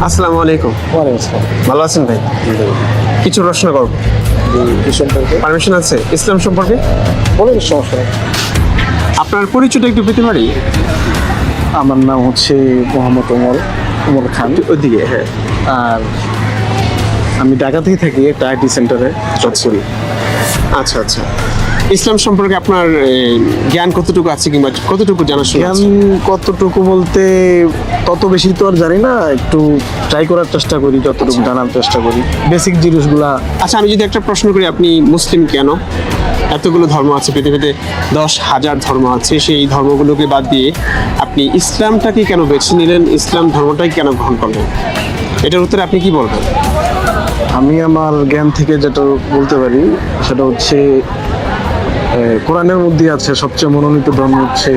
আসসালামু আলাইকুম। ওয়ালাইকুম আসসালাম। ভালো আছেন ভাই? কিছু প্রশ্ন করব, কি সম্পর্কে পারমিশন আছে? ইসলাম সম্পর্কে বলেন, সমস্যা নেই। আপনার পরিচয়টা একটু পেতে পারি? আমার নাম হচ্ছে মোহাম্মদ ওমর খান। ওইদিকে, হ্যাঁ। আর আমি ঢাকাতেই থাকি, একটা আইটি সেন্টারে জব করি। আচ্ছা আচ্ছা। ইসলাম সম্পর্কে আপনার জ্ঞান কতটুকু আছে, কিংবা কতটুকু জানাশোনা জ্ঞান আছে? কতটুকু বলতে তত বেশি তো আর জানি না, একটু ট্রাই করার চেষ্টা করি, যতটুকু জানার চেষ্টা করি বেসিক জিনিসগুলা। আচ্ছা, আমি যদি একটা প্রশ্ন করি, আপনি মুসলিম কেন? এতগুলো ধর্ম আছে পৃথিবীতে, 10,000 ধর্ম আছে, সেই ধর্মগুলোকে বাদ দিয়ে আপনি ইসলামটাকে কেন বেছে নিলেন? ইসলাম ধর্মটাই কেন গ্রহণ করলেন? এটার উত্তরে আপনি কি বলবেন? আমি আমার জ্ঞান থেকে যেটা বলতে পারি সেটা হচ্ছে কোরআনের মধ্যে আছে সবচেয়ে মনোনীত ধর্ম হচ্ছে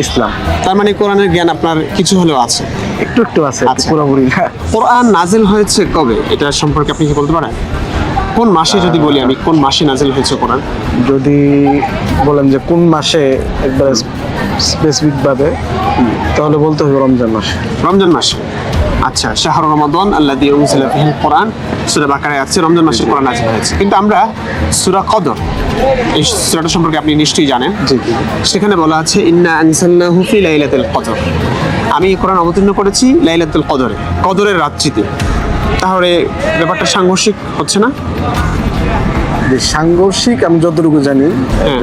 ইসলাম। তার মানে কোরআনের জ্ঞান আপনার কিছু হলেও আছে? একটু একটু আছে, আচ্ছা। পুরোপুরি না। কোরআন নাজিল হয়েছে কবে, এটা সম্পর্কে আপনি কি বলতে পারেন? কোন মাসে, যদি বলি আমি, কোন মাসে নাজিল হয়েছে কোরআন? যদি বলেন যে কোন মাসে একবার স্পেসিফিক ভাবে, তাহলে বলতে হবে রমজান মাসে। রমজান মাসে। আচ্ছা, শাহরু রমাদান আল্লাযী উনজিলা ফীহিল কোরআন, সূরা বাকারায় আছে রমজান মাসে কোরআন নাজিল হয়েছে। কিন্তু আমরা সূরা কদর, এই সূরাটা সম্পর্কে আপনি নিশ্চয়ই জানেন। জি জি। সেখানে বলা আছে ইন্না আনজালনাহু ফি লাইলাতুল কদর, আমি এই কোরআন অবতীর্ণ করেছি লাইলাতুল কদরে, কদরের রাত্রিতে। তাহলে ব্যাপারটা সাংঘর্ষিক হচ্ছে না? যে সাংঘর্ষিক আমি যতটুকু জানি, হ্যাঁ।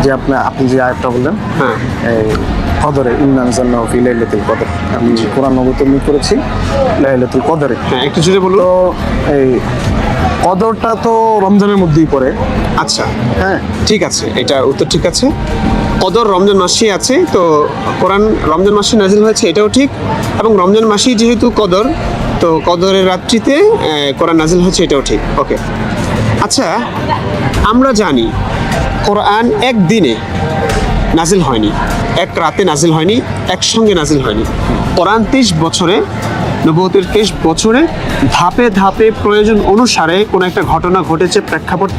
যে আপনি যে আয়াতটা বললেন, হ্যাঁ। এই কদরে, ইন্না আনজালনাহু ফি লাইলাতুল কদর, আমি কোরআন অবতীর্ণ করেছি লাইলাতুল কদরে। হ্যাঁ, একটু জুড়ে বলুন। তো এই কদরটা তো রমজানের মধ্যেই পড়ে। আচ্ছা, হ্যাঁ, ঠিক আছে, এটা উত্তর ঠিক আছে। কদর রমজান মাসেই আছে, তো কোরআন রমজান মাসে নাজিল হয়েছে, এটাও ঠিক। এবং রমজান মাসেই যেহেতু কদর, তো কদরের রাত্রিতে কোরআন নাজিল হয়েছে, এটাও ঠিক। ওকে। আচ্ছা, আমরা জানি কোরআন একদিনে নাজিল হয়নি, এক রাতে নাজিল হয়নি, একসঙ্গে নাজিল হয়নি। কোরআন 23 বছরে, নবুয়তের 23 বছরে ধাপে ধাপে প্রয়োজন অনুসারে কোনো একটা ঘটনা ঘটেছে, প্রেক্ষাপট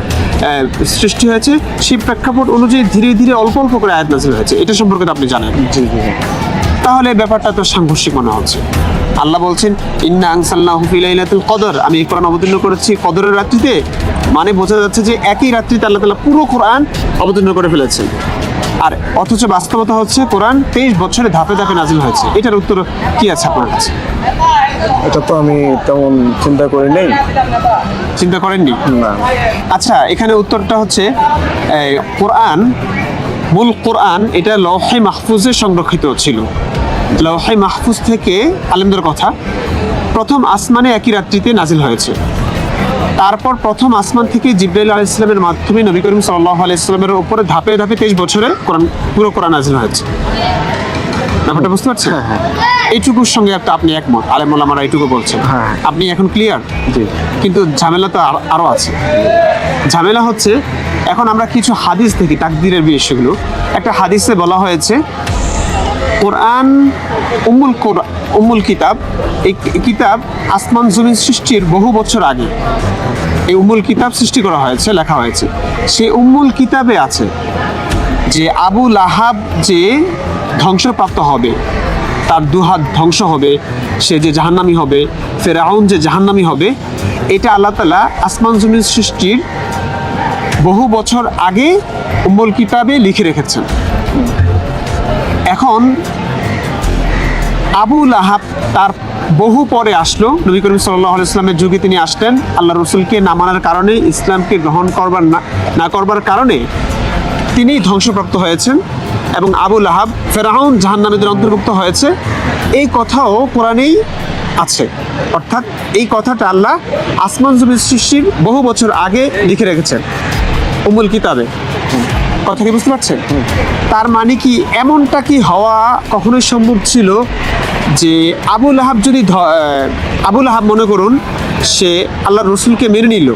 সৃষ্টি হয়েছে, সেই প্রেক্ষাপট অনুযায়ী ধীরে ধীরে অল্প অল্প করে আয়াত নাজিল হয়েছে। এটা সম্পর্কে তো আপনি জানেন। জি জি। তাহলে ব্যাপারটা তো সাংঘর্ষিক মনে হচ্ছে। আল্লাহ বলছেন ইন্না আনজালনাহু ফি লাইলাতুল কদর, আমি এই কোরআন অবতীর্ণ করেছি কদরের রাত্রিতে, মানে বোঝা যাচ্ছে যে একই রাত্রিতে আল্লাহ তাআলা পুরো কোরআন অবতীর্ণ করে ফেলেছেন। আর অথচ বাস্তবতা হচ্ছে কোরআন 23 বছরে ধাপে ধাপে নাজিল হয়েছে। এটার উত্তর কি আছে আপনার কাছে? এটা তো আমি তেমন চিন্তা করি নাই। চিন্তা করেননি? না। আচ্ছা, এখানে উত্তরটা হচ্ছে কোরআন, মূল কোরআন এটা লৌহে মাহফুজে সংরক্ষিত ছিল। লৌহে মাহফুজ থেকে, আলেমদের কথা, প্রথম আসমানে একই রাত্রিতে নাজিল হয়েছে। তারপর প্রথম আসমান থেকে জিবরাইল আলাইহিস সালামের মাধ্যমে নবী করিম সাল্লাল্লাহু আলাইহি সাল্লামের উপরে ধাপে ধাপে 23 বছরে কোরআন, পুরো কোরআন নাজিল হয়েছে। ব্যাপারটা বুঝতে পারছেন? হ্যাঁ। এইটুকুর সঙ্গে একটা আপনি একমত, আলেম ওলামারা এইটুকু বলছেন। হ্যাঁ। আপনি এখন ক্লিয়ার? জি। কিন্তু ঝামেলা তো আরো আছে। ঝামেলা হচ্ছে, এখন আমরা কিছু হাদিস দেখি, তাকদীরের বিষয়গুলো। একটা হাদিসে বলা হয়েছে কোরআন উম্মুল কিতাব, এই কিতাব আসমান জমিন সৃষ্টির বহু বছর আগে এই উম্মুল কিতাব সৃষ্টি করা হয়েছে, লেখা হয়েছে। সেই উম্মুল কিতাবে আছে যে আবু লাহাব যে ধ্বংসপ্রাপ্ত হবে, তার দুহাত ধ্বংস হবে, সে যে জাহান্নামী হবে, ফেরাউন যে জাহান্নামী হবে, এটা আল্লাহ তাআলা আসমান জমিন সৃষ্টির বহু বছর আগে উম্মুল কিতাবে লিখে রেখেছেন। এখন আবু লাহাব তার বহু পরে আসলো, নবী করিম সাল্লাল্লাহু আলাইহি ওয়াসাল্লামের যুগে তিনি আসলেন। আল্লাহ রসুলকে না মানার কারণে, ইসলামকে গ্রহণ না করবার কারণে তিনি ধ্বংসপ্রাপ্ত হয়েছেন, এবং আবু লাহাব, ফেরাউন জাহান্নামীদের অন্তর্ভুক্ত হয়েছে। এই কথাও কোরআনেই আছে। অর্থাৎ এই কথাটা আল্লাহ আসমান জমিন সৃষ্টির বহু বছর আগে লিখে রেখেছেন উম্মুল কিতাবে। কথা কি বুঝতে পারছেন? তার মানে কি এমনটা কি হওয়া কখনোই সম্ভব ছিল যে আবু লাহাব মনে করুন, সে আল্লাহ রসুলকে মেনে নিল,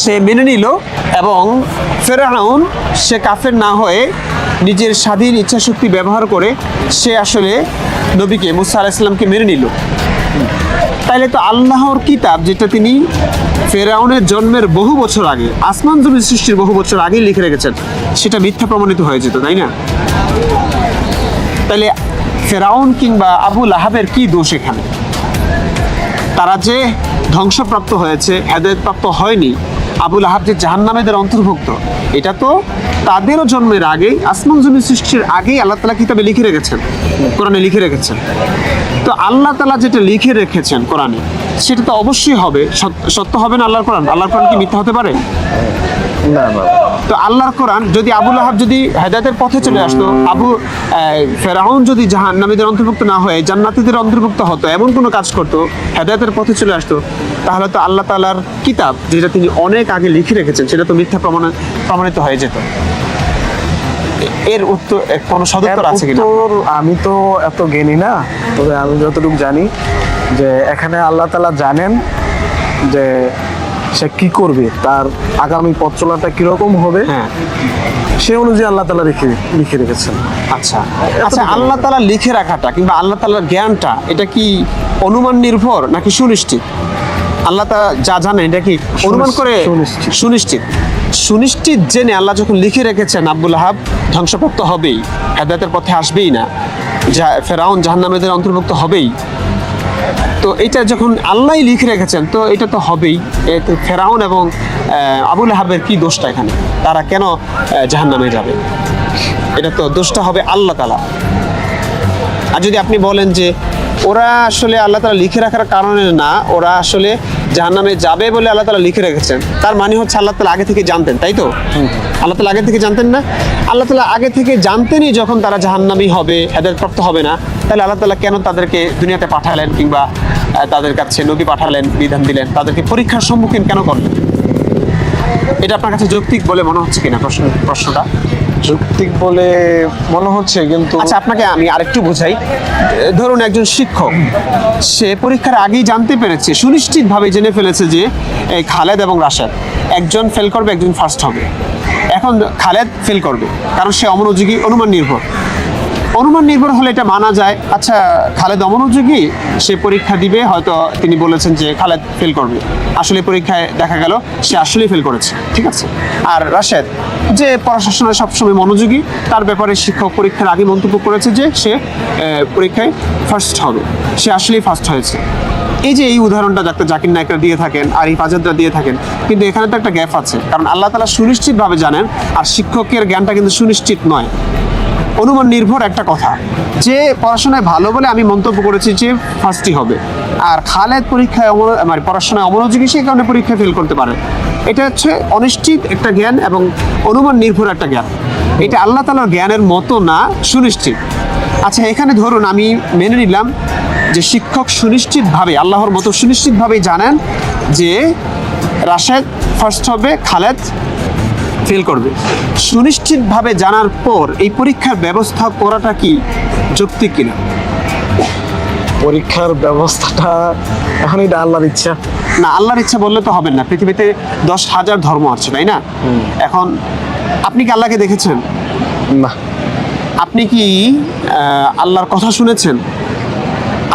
সে মেনে নিল, এবং ফেরাউন সে কাফের না হয়ে নিজের স্বাধীন ইচ্ছাশক্তি ব্যবহার করে সে আসলে নবীকে, মুসা আলাইহিস সালামকে মেনে নিল। তাইলে তো আল্লাহর কিতাব, যেটা তিনি ফেরাউনের জন্মের বহু বছর আগে, আসমান জমিন সৃষ্টির বহু বছর আগেই লিখে রেখেছেন, সেটা মিথ্যা প্রমাণিত হয়ে যেত, তাই না? তাইলে ফেরাউন কিংবা আবু লাহাবের কি দোষ এখানে? তারা যে ধ্বংসপ্রাপ্ত হয়েছে, হেদায়েতপ্রাপ্ত হয়নি, আবুল আহাব যে জাহান্নামীদের অন্তর্ভুক্ত, এটা তো তাদেরও জন্মের আগেই, আসমান জমিন সৃষ্টির আগেই আল্লাহ তাআলা কিতাবে লিখে রেখেছেন, কোরআনে লিখে রেখেছেন। তো আল্লাহ তাআলা যেটা লিখে রেখেছেন কোরআনে, সেটা তো অবশ্যই হবে, সত্য হবে না আল্লাহর কোরআন? আল্লাহর কোরআন কি মিথ্যা হতে পারে? না না, তো আল্লাহর কোরআন যদি আবুল আহাব যদি হেদায়েতের পথে চলে আসতো, ফেরাউন যদি জাহান্নামীদের অন্তর্ভুক্ত না হয়ে জান্নাতীদের অন্তর্ভুক্ত হতো, এমন কোনো কাজ করতো, হেদায়েতের পথে চলে আসতো, তাহলে তো আল্লাহ তাআলার কিতাব যেটা তিনি অনেক আগে লিখে রেখেছেন সেটা তো মিথ্যা প্রমাণিত হয়ে যেত। এর উত্তর কোনো সদুত্তর আছে কিনা? উত্তর আমি তো এত জ্ঞানী না, তবে আমি যতটুকু জানি যে এখানে আল্লাহ তাআলা জানেন যে সে কি করবে, তার আগামী পথ চলাটা কিরকম হবে, হ্যাঁ, সে অনুযায়ী আল্লাহ তাআলা লিখে রেখেছেন। আচ্ছা আচ্ছা, আল্লাহ তাআলা লিখে রাখাটা কিংবা আল্লাহ তাআলার জ্ঞানটা, এটা কি অনুমান নির্ভর নাকি সুনিশ্চিত? আল্লাহ তাআলা যা জানেন এটা কি অনুমান করে? সুনিশ্চিত। সুনিশ্চিত জেনে আল্লাহ যখন লিখে রেখেছেন আবুল আহাব ধ্বংসপ্রাপ্ত হবেই, হেদায়েতের পথে আসবেই না, ফেরাউন জাহান্নামীদের অন্তর্ভুক্ত হবেই, তো এটা যখন আল্লাহই লিখে রেখেছেন তো এটা তো হবেই। এতে ফেরাউন এবং আবুল আহাবের কি দোষটা এখানে? তারা কেন জাহান্নামে যাবে? এটা তো দোষটা হবে আল্লাহ তাআলা। আর যদি আপনি বলেন যে ওরা আসলে আল্লাহ তাআলা লিখে রাখার কারণে না, ওরা আসলে জাহান্নামে যাবে বলে আল্লাহ তাআলা লিখে রেখেছেন, তার মানে হচ্ছে আল্লাহ তাআলা আগে থেকে জানতেন, তাই তো? আল্লাহ তাআলা আগে থেকে জানতেন না? আল্লাহ তাআলা আগে থেকে জানতেনই যখন তারা জাহান্নামী হবে, হেদায়েতপ্রাপ্ত হবে না, তাহলে আল্লাহ তাআলা কেন তাদেরকে দুনিয়াতে পাঠালেন কিংবা তাদের কাছে নবী পাঠালেন, বিধান দিলেন, তাদেরকে পরীক্ষার সম্মুখীন কেন করলেন? এটা আপনার কাছে যৌক্তিক বলে মনে হচ্ছে কিনা প্রশ্নটা? যৌক্তিক বলে মনে হচ্ছে, কিন্তু আচ্ছা, আপনাকে আমি আরেকটু বোঝাই। ধরুন একজন শিক্ষক, সে পরীক্ষার আগেই জানতে পেরেছে, সুনিশ্চিতভাবে জেনে ফেলেছে যে এই খালেদ এবং রাশেদ একজন ফেল করবে, একজন ফার্স্ট হবে। এখন খালেদ ফেল করবে কারণ সে অমনোযোগী, অনুমান নির্ভর। অনুমান নির্ভর হলে এটা মানা যায়, আচ্ছা খালেদ অমনোযোগী, সে পরীক্ষা দিবে, হয়তো তিনি বলেছেন যে খালেদ ফেল করবে, আসলে পরীক্ষায় দেখা গেল সে আসলেই ফেল করেছে, ঠিক আছে। আর রাশেদ যে পড়াশোনায় সবসময় মনোযোগী, তার ব্যাপারে শিক্ষক পরীক্ষার আগে মন্তব্য করেছে যে সে পরীক্ষায় ফার্স্ট হবে, সে আসলেই ফার্স্ট হয়েছে। এই যে এই উদাহরণটা ডাক্তার জাকির নায়েকরা দিয়ে থাকেন আর এই ফাজাদরা দিয়ে থাকেন, কিন্তু এখানে তো একটা গ্যাপ আছে, কারণ আল্লাহ তাআলা সুনিশ্চিতভাবে জানেন, আর শিক্ষকের জ্ঞানটা কিন্তু সুনিশ্চিত নয়, অনুমান নির্ভর একটা কথা। যে পড়াশোনায় ভালো বলে আমি মন্তব্য করেছি যে ফার্স্টই হবে, আর খালেদ পরীক্ষায় মানে পড়াশোনায় অমনোযোগী, সেই কারণে পরীক্ষায় ফেল করতে পারে। এটা হচ্ছে অনিশ্চিত একটা জ্ঞান এবং অনুমান নির্ভর একটা জ্ঞান। এটা আল্লাহ তাআলার জ্ঞানের মতো না, সুনিশ্চিত। আচ্ছা, এখানে ধরুন আমি মেনে নিলাম যে শিক্ষক সুনিশ্চিতভাবে, আল্লাহর মতো সুনিশ্চিতভাবেই জানেন যে রাশেদ ফার্স্ট হবে, খালেদ ফেল করবে। সুনিশ্চিতভাবে জানার পর এই পরীক্ষার ব্যবস্থা করাটা কি যৌক্তিক কিনা? পরীক্ষার ব্যবস্থাটা এখন এটা আল্লাহর ইচ্ছা। না, আল্লাহর ইচ্ছা বললে তো হবে না। পৃথিবীতে 10,000 ধর্ম আছে, তাই না? এখন আপনি কি আল্লাহকে দেখেছেন? না। আপনি কি আল্লাহর কথা শুনেছেন?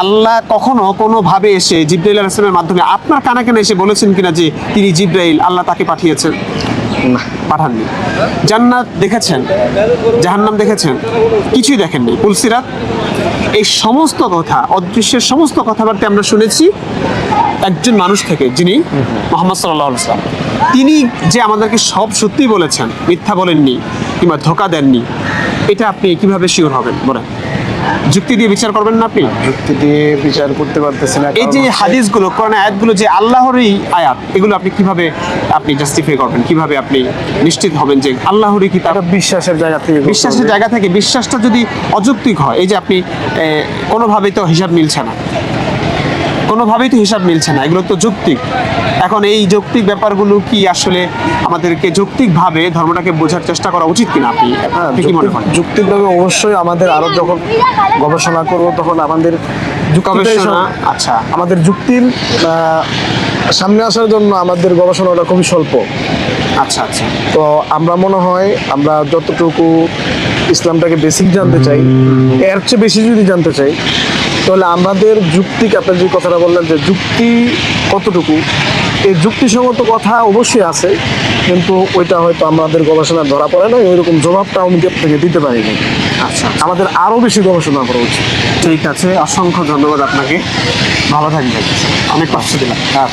আল্লাহ কখনো কোনোভাবে এসে জিবরাইল আলাইহিস সালামের মাধ্যমে আপনার কানে কানে এসে বলেছেন কিনা যে তিনি জিবরাইল, আল্লাহ তাকে পাঠিয়েছেন? না, পাঠাননি। জান্নাত দেখেছেন? জাহান্নাম দেখেছেন? কিছুই দেখেননি। পুলসিরাত, এই সমস্ত কথা, অদৃশ্যের সমস্ত কথাবার্তা আমরা শুনেছি একজন মানুষ থেকে, যিনি মুহাম্মদ সাল্লাল্লাহু আলাইহি ওয়াসাল্লাম। তিনি যে আমাদেরকে সব সত্যি বলেছেন, মিথ্যা বলেননি কিংবা ধোঁকা দেননি, এটা আপনি কিভাবে শিওর হবেন বলেন? যুক্তি দিয়ে বিচার করবেন না আপনি? যুক্তি দিয়ে বিচার করতে পারতেছি না। এই যে হাদিসগুলো, কোরআন আয়াতগুলো যে আল্লাহরই আয়াত, এগুলো আপনি কিভাবে আপনি জাস্টিফাই করবেন? কিভাবে আপনি নিশ্চিত হবেন যে আল্লাহরই কিতাব? বিশ্বাসের জায়গা থেকে, বিশ্বাসের জায়গা থেকে। বিশ্বাসটা যদি অযৌক্তিক হয়, এই যে আপনি কোনোভাবেই তো হিসাব মিলছে না, কোনোভাবেই তো হিসাব মিলছে না, এগুলো তো যৌক্তিক। এখন এই যৌক্তিক ব্যাপারগুলো কি আসলে আমাদেরকে যৌক্তিকভাবে ধর্মটাকে বোঝার চেষ্টা করা উচিত কিনা? আপনি কি মনে করেন? যৌক্তিকভাবে অবশ্যই আমাদের আরো যখন গবেষণা করব তখন আমাদের গবেষণা, আচ্ছা, আমাদের যুক্তির সামনে আসার জন্য আমাদের গবেষণাটা খুবই স্বল্প। আচ্ছা আচ্ছা। তো আমরা মনে হয় আমরা যতটুকু ইসলামটাকে বেসিক জানতে চাই, এর চেয়ে বেশি যদি জানতে চাই, তো তাহলে আমাদের যুক্তি, আপনার যে কথাটা বললেন যে যুক্তি কতটুকু, এই যুক্তিসঙ্গত কথা অবশ্যই আছে, কিন্তু ওইটা হয়তো আমাদের গবেষণা ধরা পড়ে না, ওইরকম জবাবটা আমি থেকে দিতে পারিনি। আচ্ছা, আমাদের আরো বেশি গবেষণা করা উচিত। ঠিক আছে, অসংখ্য ধন্যবাদ আপনাকে, ভালো থাকবেন, অনেক কষ্ট দিলাম। হ্যাঁ।